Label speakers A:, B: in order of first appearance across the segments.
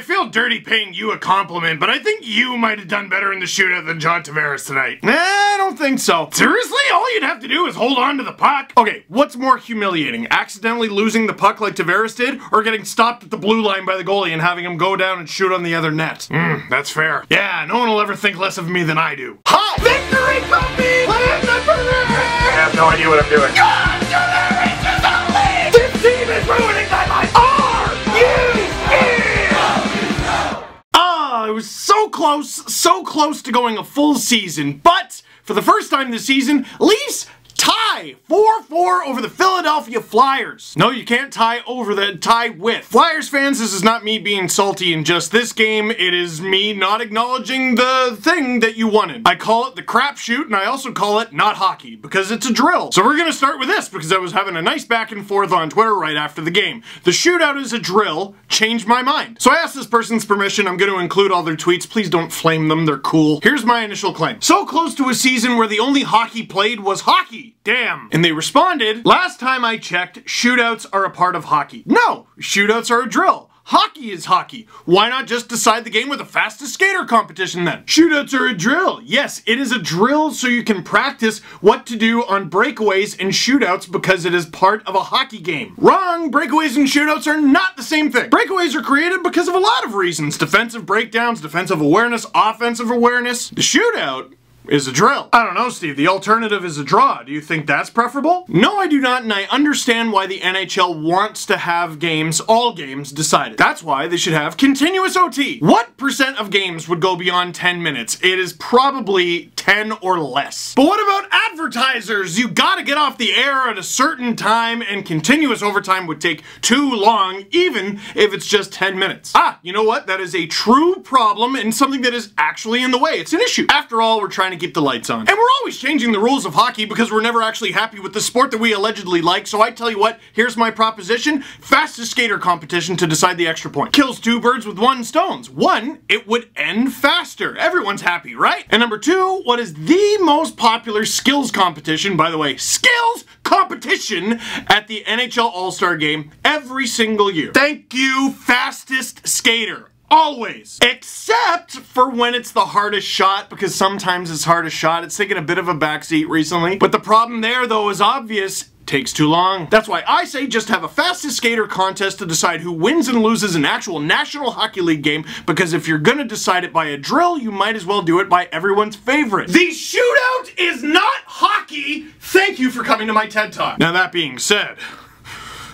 A: feel dirty paying you a compliment, but I think you might have done better in the shootout than John Tavares tonight. I don't think so. Seriously? All you'd have to do is hold on to the puck? Okay, what's more humiliating? Accidentally losing the puck like Tavares did, or getting stopped at the blue line by the goalie and having him go down and shoot on the other net? That's fair. Yeah, no one will ever think less of me than I do. Hi! Victory, puppy! I have no idea what I'm doing. John Tavares is the lead! This team is ruining my life! I was so close to going a full season, but for the first time this season, Leafs tie 4-4 over the Philadelphia Flyers. No, you can't tie with. Flyers fans, this is not me being salty in just this game, it is me not acknowledging the thing that you wanted. I call it the crapshoot, and I also call it not hockey, because it's a drill. So we're gonna start with this, because I was having a nice back and forth on Twitter right after the game. The shootout is a drill, changed my mind. So I asked this person's permission, I'm gonna include all their tweets, please don't flame them, they're cool. Here's my initial claim. So close to a season where the only hockey played was hockey. Damn. And they responded, last time I checked, shootouts are a part of hockey. No, shootouts are a drill. Hockey is hockey. Why not just decide the game with the fastest skater competition then? Shootouts are a drill. Yes, it is a drill so you can practice what to do on breakaways and shootouts because it is part of a hockey game. Wrong! Breakaways and shootouts are not the same thing. Breakaways are created because of a lot of reasons. Defensive breakdowns, defensive awareness, offensive awareness. The shootout is a drill. I don't know, Steve. The alternative is a draw. Do you think that's preferable? No, I do not, and I understand why the NHL wants to have games, all games, decided. That's why they should have continuous OT. What percent of games would go beyond 10 minutes? It is probably 10 or less. But what about advertisers? You gotta get off the air at a certain time, and continuous overtime would take too long, even if it's just 10 minutes. Ah, you know what? That is a true problem and something that is actually in the way. It's an issue. After all, we're trying to keep the lights on. And we're always changing the rules of hockey because we're never actually happy with the sport that we allegedly like, so I tell you what, here's my proposition. Fastest skater competition to decide the extra point. Kills two birds with one stone. One, it would end faster. Everyone's happy, right? And number two, what is the most popular skills competition, by the way, skills competition at the NHL All-Star Game every single year? Thank you, fastest skater. Always. Except for when it's the hardest shot, because sometimes it's hardest shot. It's taken a bit of a backseat recently. But the problem there, though, is obvious. Takes too long. That's why I say just have a fastest skater contest to decide who wins and loses an actual National Hockey League game, because if you're gonna decide it by a drill, you might as well do it by everyone's favorite. The shootout is not hockey! Thank you for coming to my TED Talk. Now that being said,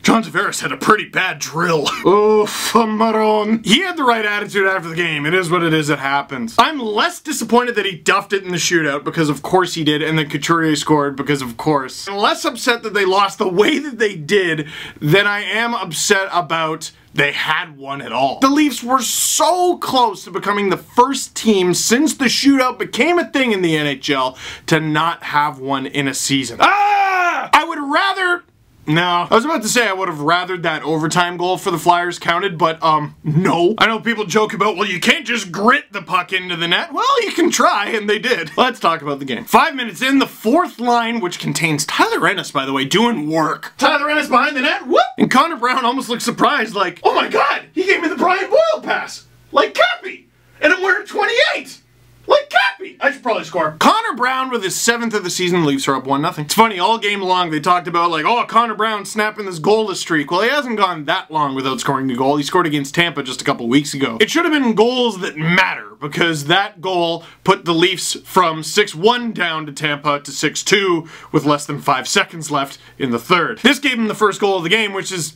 A: John Tavares had a pretty bad drill. Oof, Maroon. He had the right attitude after the game. It is what it is, it happens. I'm less disappointed that he duffed it in the shootout, because of course he did, and then Couturier scored, because of course. I'm less upset that they lost the way that they did than I am upset about they had one at all. The Leafs were so close to becoming the first team since the shootout became a thing in the NHL to not have one in a season. Ah! I would rather... No. I was about to say I would have rathered that overtime goal for the Flyers counted, but, no. I know people joke about, well, you can't just grit the puck into the net. Well, you can try, and they did. Let's talk about the game. 5 minutes in, the fourth line, which contains Tyler Ennis, by the way, doing work. Tyler Ennis behind the net, whoop! And Connor Brown almost looked surprised, like, oh my god, he gave me the Brian Boyle pass! Like Cappy! And I'm wearing 28! Like Cappy! I should probably score. Connor Brown with his 7th of the season, Leafs are up 1-0. It's funny, all game long they talked about like, oh, Connor Brown snapping this goalless streak. Well, he hasn't gone that long without scoring a goal. He scored against Tampa just a couple weeks ago. It should have been goals that matter, because that goal put the Leafs from 6-1 down to Tampa to 6-2 with less than 5 seconds left in the third. This gave him the first goal of the game, which is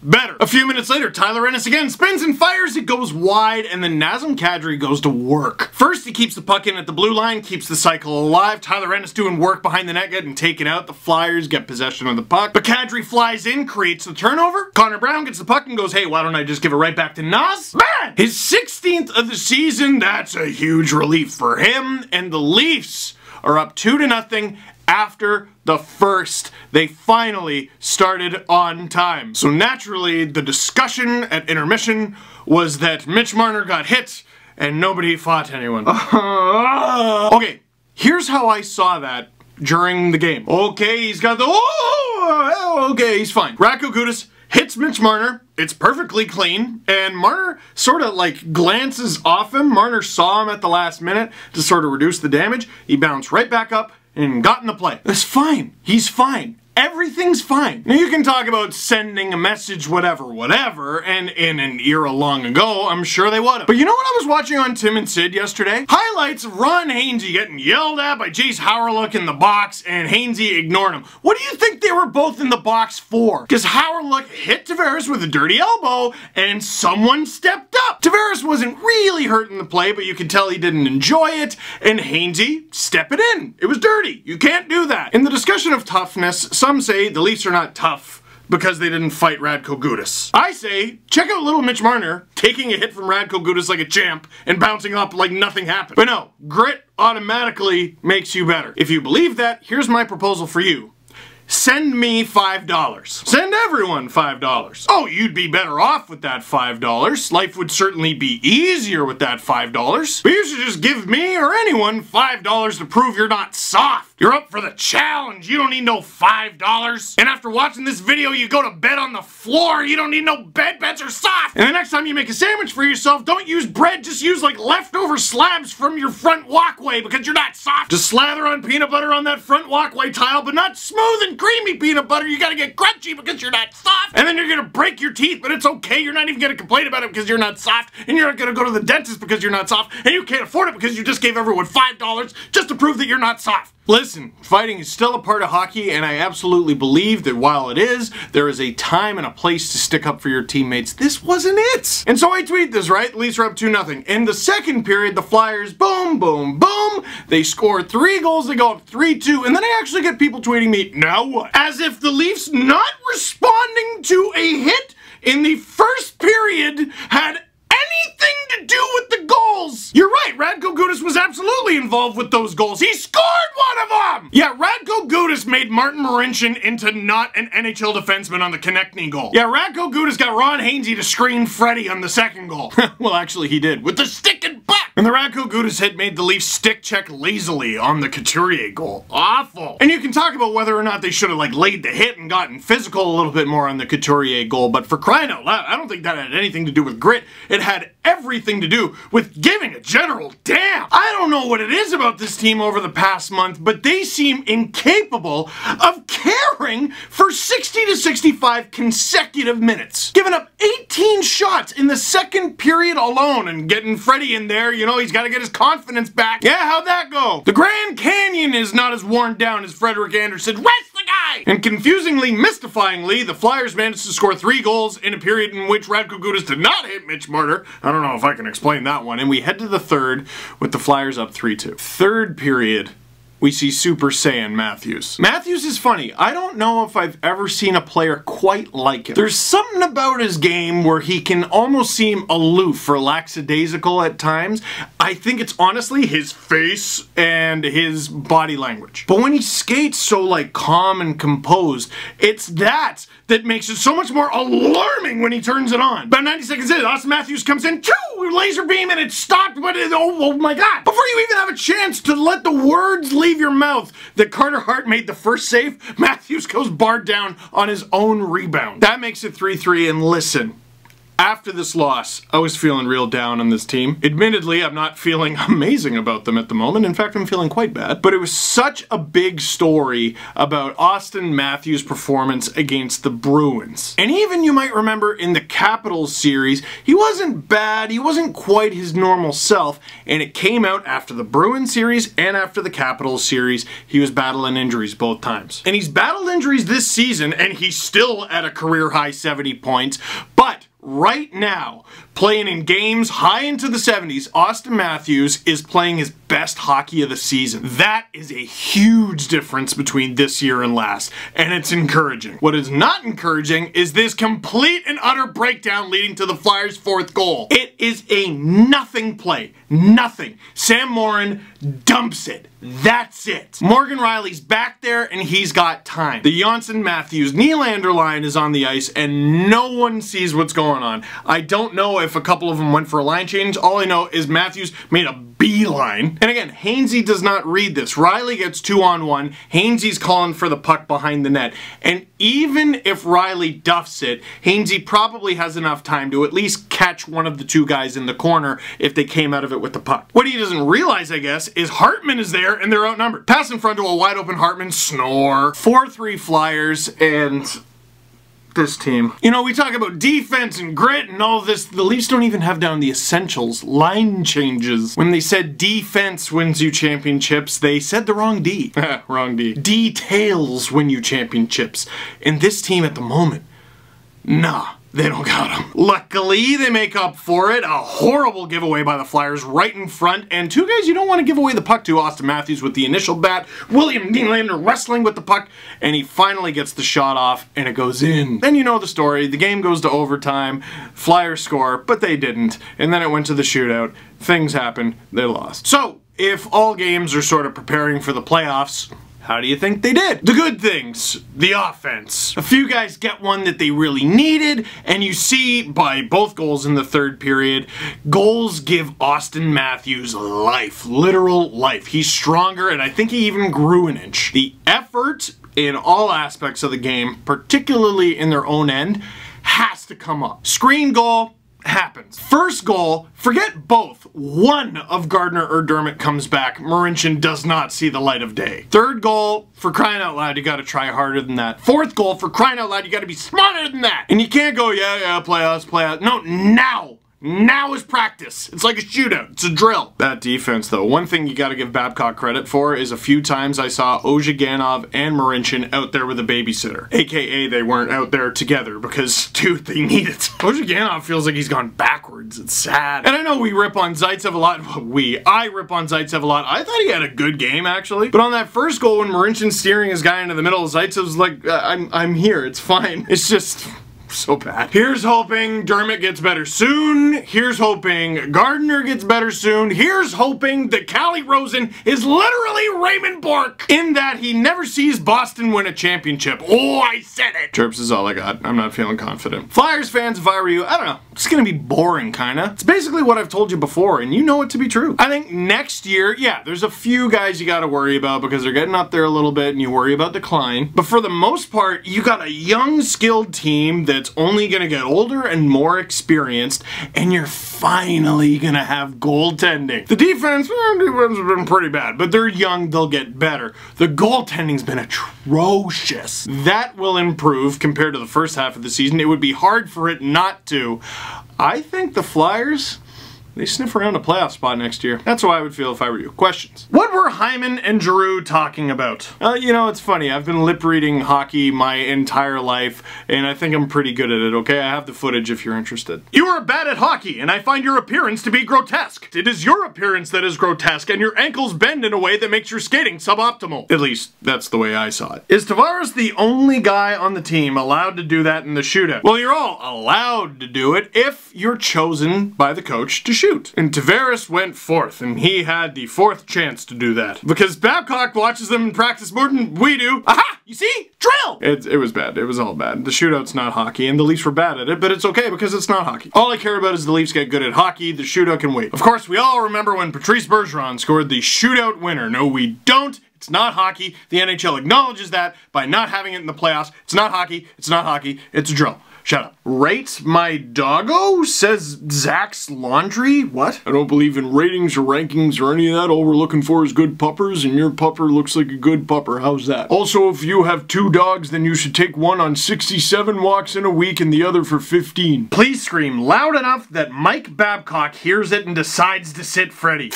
A: better. A few minutes later, Tyler Ennis again spins and fires, it goes wide, and then Nazem Kadri goes to work. First, he keeps the puck in at the blue line, keeps the cycle alive. Tyler Ennis doing work behind the net, getting taken out. The Flyers get possession of the puck, but Kadri flies in, creates the turnover. Connor Brown gets the puck and goes, hey, why don't I just give it right back to Naz? Man! His 16th of the season, that's a huge relief for him, and the Leafs are up 2-0 after the first. They finally started on time. So naturally, the discussion at intermission was that Mitch Marner got hit and nobody fought anyone. Okay, here's how I saw that during the game. Okay, he's got the... Oh, okay, he's fine. Radko Gudas hits Mitch Marner. It's perfectly clean, and Marner sort of like glances off him. Marner saw him at the last minute to sort of reduce the damage. He bounced right back up and got in the play. That's fine. He's fine. Everything's fine. Now you can talk about sending a message, whatever, and in an era long ago, I'm sure they would have. But you know what I was watching on Tim and Sid yesterday? Highlights of Ron Hainsey getting yelled at by Jace Howerlook in the box, and Hainsey ignoring him. What do you think they were both in the box for? Because Howerlook hit Tavares with a dirty elbow, and someone stepped up. Tavares wasn't really hurting the play, but you could tell he didn't enjoy it, and Hainsey, step it in. It was dirty. You can't do that. In the discussion of toughness, some say the Leafs are not tough because they didn't fight Radko Gudas. I say, check out little Mitch Marner taking a hit from Radko Gudas like a champ and bouncing up like nothing happened. But no, grit automatically makes you better. If you believe that, here's my proposal for you. Send me $5. Send everyone $5. Oh, you'd be better off with that $5. Life would certainly be easier with that $5. But you should just give me or anyone $5 to prove you're not soft. You're up for the challenge. You don't need no $5. And after watching this video, you go to bed on the floor. You don't need no beds or soft. And the next time you make a sandwich for yourself, don't use bread. Just use like leftover slabs from your front walkway because you're not soft. Just slather on peanut butter on that front walkway tile, but not smooth and creamy peanut butter. You gotta get crunchy because you're not soft. And then you're gonna break your teeth, but it's okay. You're not even gonna complain about it because you're not soft. And you're not gonna go to the dentist because you're not soft. And you can't afford it because you just gave everyone $5 just to prove that you're not soft. Listen, fighting is still a part of hockey, and I absolutely believe that while it is, there is a time and a place to stick up for your teammates. This wasn't it. And so I tweet this, right? The Leafs are up 2-0. In the second period, the Flyers, boom, boom, boom. They score 3 goals, they go up 3-2, and then I actually get people tweeting me, now what? As if the Leafs not responding to a hit in the first period had anything to do with the goals. You're right, Radko Gudas was absolutely involved with those goals. He scored one of them! Yeah, Radko Gudas made Martin Marincin into not an NHL defenseman on the Konechny goal. Yeah, Radko Gudas got Ron Hainsey to screen Freddie on the second goal. Well, actually he did, with the stick and butt! And the Radko Gudas hit made the Leafs stick check lazily on the Couturier goal. Awful. And you can talk about whether or not they should have like laid the hit and gotten physical a little bit more on the Couturier goal, but for crying out loud, I don't think that had anything to do with grit. It had everything to do with giving a general damn. I don't know what it is about this team over the past month, but they seem incapable of caring for 60 to 65 consecutive minutes. Giving up 18 shots in the second period alone and getting Freddie in there, you know, he's got to get his confidence back. Yeah, how'd that go? The Grand Canyon is not as worn down as Frederik Andersen. Rest the guy! And confusingly, mystifyingly, the Flyers managed to score 3 goals in a period in which Radko Gudas did not hit Mitch Marner. I don't know if I can explain that one. And we head to the third with the Flyers up 3-2. Third period, we see Super Saiyan Matthews. Matthews is funny. I don't know if I've ever seen a player quite like him. There's something about his game where he can almost seem aloof or lackadaisical at times. I think it's honestly his face and his body language. But when he skates so like calm and composed, it's that makes it so much more alarming when he turns it on. About 90 seconds in, Austin Matthews comes in, laser beam, and it stopped, but oh my god. Before you even have a chance to let the words leave your mouth that Carter Hart made the first save, Matthews goes barred down on his own rebound. That makes it 3-3, and listen, after this loss, I was feeling real down on this team. Admittedly, I'm not feeling amazing about them at the moment. In fact, I'm feeling quite bad. But it was such a big story about Austin Matthews' performance against the Bruins. And even, you might remember, in the Capitals series, he wasn't bad, he wasn't quite his normal self, and it came out after the Bruins series and after the Capitals series, he was battling injuries both times. And he's battled injuries this season, and he's still at a career-high 70 points, but right now, playing in games high into the 70s, Austin Matthews is playing his best hockey of the season. That is a huge difference between this year and last, and it's encouraging. What is not encouraging is this complete and utter breakdown leading to the Flyers' 4th goal. It is a nothing play. Nothing. Sam Morin dumps it. That's it. Morgan Rielly's back there and he's got time. The Johnsson-Matthews Nylander line is on the ice and no one sees what's going on. I don't know if a couple of them went for a line change. All I know is Matthews made a beeline. And again, Hainsey does not read this. Rielly gets 2-on-1. Hainsey's calling for the puck behind the net. And even if Rielly duffs it, Hainsey probably has enough time to at least catch one of the two guys in the corner if they came out of it with the puck. What he doesn't realize, I guess, is Hartman is there and they're outnumbered. Pass in front to a wide open Hartman, snore. 4-3 Flyers, and this team. You know, we talk about defense and grit and all this. The Leafs don't even have down the essentials. Line changes. When they said defense wins you championships, they said the wrong D. Wrong D. Details win you championships. And this team at the moment, nah. They don't got him. Luckily, they make up for it. A horrible giveaway by the Flyers right in front. And two guys you don't want to give away the puck to. Austin Matthews with the initial bat. William Nylander wrestling with the puck. And he finally gets the shot off and it goes in. Then you know the story. The game goes to overtime. Flyers score, but they didn't. And then it went to the shootout. Things happened. They lost. So, if all games are sort of preparing for the playoffs, how do you think they did? The good things. The offense. A few guys get one that they really needed, and you see by both goals in the third period, goals give Austin Matthews life. Literal life. He's stronger, and I think he even grew an inch. The effort in all aspects of the game, particularly in their own end, has to come up. Screen goal happens. First goal, forget both. One of Gardner or Dermott comes back. Marincin does not see the light of day. Third goal, for crying out loud, you gotta try harder than that. Fourth goal, for crying out loud, you gotta be smarter than that. And you can't go, yeah, playoffs, playoffs. No, now. Now is practice. It's like a shootout. It's a drill. That defense, though. One thing you gotta give Babcock credit for is a few times I saw Ozhiganov and Marincin out there with a babysitter. AKA they weren't out there together because, dude, they need it. Ozhiganov feels like he's gone backwards. It's sad. And I know we rip on Zaitsev a lot. I rip on Zaitsev a lot. I thought he had a good game, actually. But on that first goal, when Marincin's steering his guy into the middle, Zaitsev's like, I'm here. It's fine. It's just so bad. Here's hoping Dermott gets better soon. Here's hoping Gardner gets better soon. Here's hoping that Calle Rosen is literally Raymond Bourque in that he never sees Boston win a championship. Oh, I said it. Chirps is all I got. I'm not feeling confident. Flyers fans, if I were you, I don't know. It's gonna be boring, kinda. It's basically what I've told you before, and you know it to be true. I think next year, yeah, there's a few guys you gotta worry about because they're getting up there a little bit and you worry about decline. But for the most part, you got a young, skilled team that's only gonna get older and more experienced, and you're finally gonna have goaltending. The defense has been pretty bad, but they're young, they'll get better. The goaltending's been atrocious. That will improve compared to the first half of the season. It would be hard for it not to. I think the Flyers, they sniff around a playoff spot next year. That's how I would feel if I were you. Questions? What were Hyman and Giroux talking about? You know, it's funny. I've been lip reading hockey my entire life, and I think I'm pretty good at it, okay? I have the footage if you're interested. You are bad at hockey, and I find your appearance to be grotesque. It is your appearance that is grotesque, and your ankles bend in a way that makes your skating suboptimal. At least, that's the way I saw it. Is Tavares the only guy on the team allowed to do that in the shootout? Well, you're all allowed to do it if you're chosen by the coach to shoot. And Tavares went fourth, and he had the fourth chance to do that. Because Babcock watches them in practice more than we do. Aha! You see? Drill! It was bad. It was all bad. The shootout's not hockey, and the Leafs were bad at it, but it's okay because it's not hockey. All I care about is the Leafs get good at hockey. The shootout can wait. Of course, we all remember when Patrice Bergeron scored the shootout winner. No, we don't. It's not hockey. The NHL acknowledges that by not having it in the playoffs. It's not hockey. It's not hockey. It's a drill. Shut up. Rate my doggo? Says Zach's Laundry? What? I don't believe in ratings or rankings or any of that. All we're looking for is good puppers, and your pupper looks like a good pupper. How's that? Also, if you have 2 dogs, then you should take one on 67 walks in a week and the other for 15. Please scream loud enough that Mike Babcock hears it and decides to sit Freddy.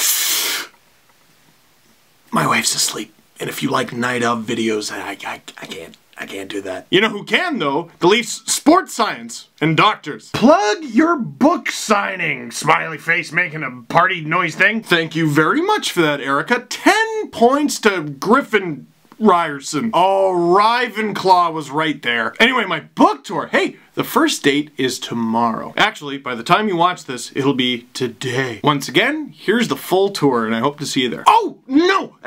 A: My wife's asleep, and if you like night of videos, I can't do that. You know who can, though? The Leafs sports science and doctors. Plug your book signing, smiley face making a party noise thing. Thank you very much for that, Erica. 10 points to Griffin Ryerson. Oh, Ravenclaw was right there. Anyway, my book tour. Hey, the first date is tomorrow. Actually, by the time you watch this, it'll be today. Once again, here's the full tour, and I hope to see you there. Oh, no!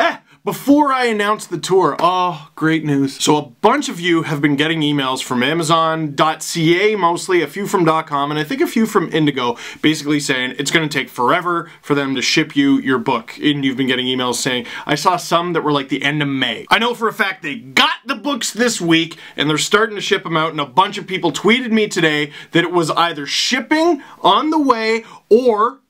A: before I announce the tour. Oh, great news. So a bunch of you have been getting emails from Amazon.ca mostly, a few from .com, and I think a few from Indigo, basically saying it's going to take forever for them to ship you your book. And you've been getting emails saying, I saw some that were like the end of May. I know for a fact they got the books this week, and they're starting to ship them out, and a bunch of people tweeted me today that it was either shipping on the way or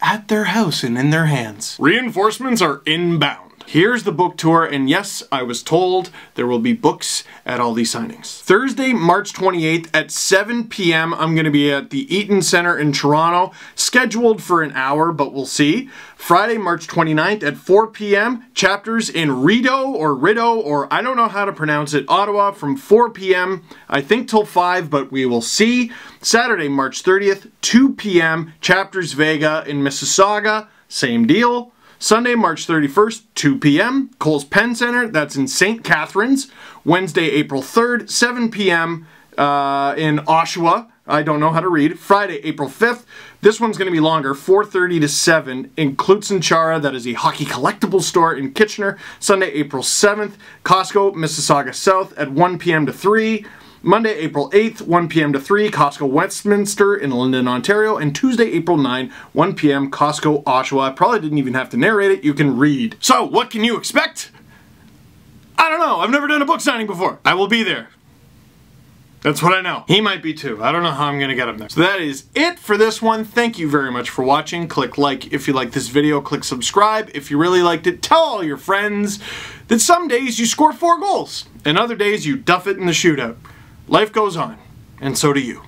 A: at their house and in their hands. Reinforcements are inbound. Here's the book tour, and yes, I was told there will be books at all these signings. Thursday, March 28th at 7 p.m. I'm going to be at the Eaton Centre in Toronto, scheduled for an hour, but we'll see. Friday, March 29th at 4 p.m. Chapters in Rideau, or I don't know how to pronounce it, Ottawa, from 4 p.m. I think till 5, but we will see. Saturday, March 30th, 2 p.m. Chapters Vega in Mississauga, same deal. Sunday, March 31st, 2 p.m. Coles Pen Center, that's in St. Catharines. Wednesday, April 3rd, 7 p.m. In Oshawa. I don't know how to read. Friday, April 5th. This one's going to be longer, 4:30 to 7 in Klutzenchara. That is a hockey collectible store in Kitchener. Sunday, April 7th, Costco, Mississauga South at 1 p.m. to 3. Monday, April 8th, 1 p.m. to 3, Costco Westminster in Linden, Ontario, and Tuesday, April 9, 1 p.m., Costco Oshawa. I probably didn't even have to narrate it, you can read. So, what can you expect? I don't know, I've never done a book signing before. I will be there. That's what I know. He might be too. I don't know how I'm gonna get him there. So that is it for this one. Thank you very much for watching. Click like if you like this video. Click subscribe if you really liked it. Tell all your friends that some days you score 4 goals and other days you duff it in the shootout. Life goes on, and so do you.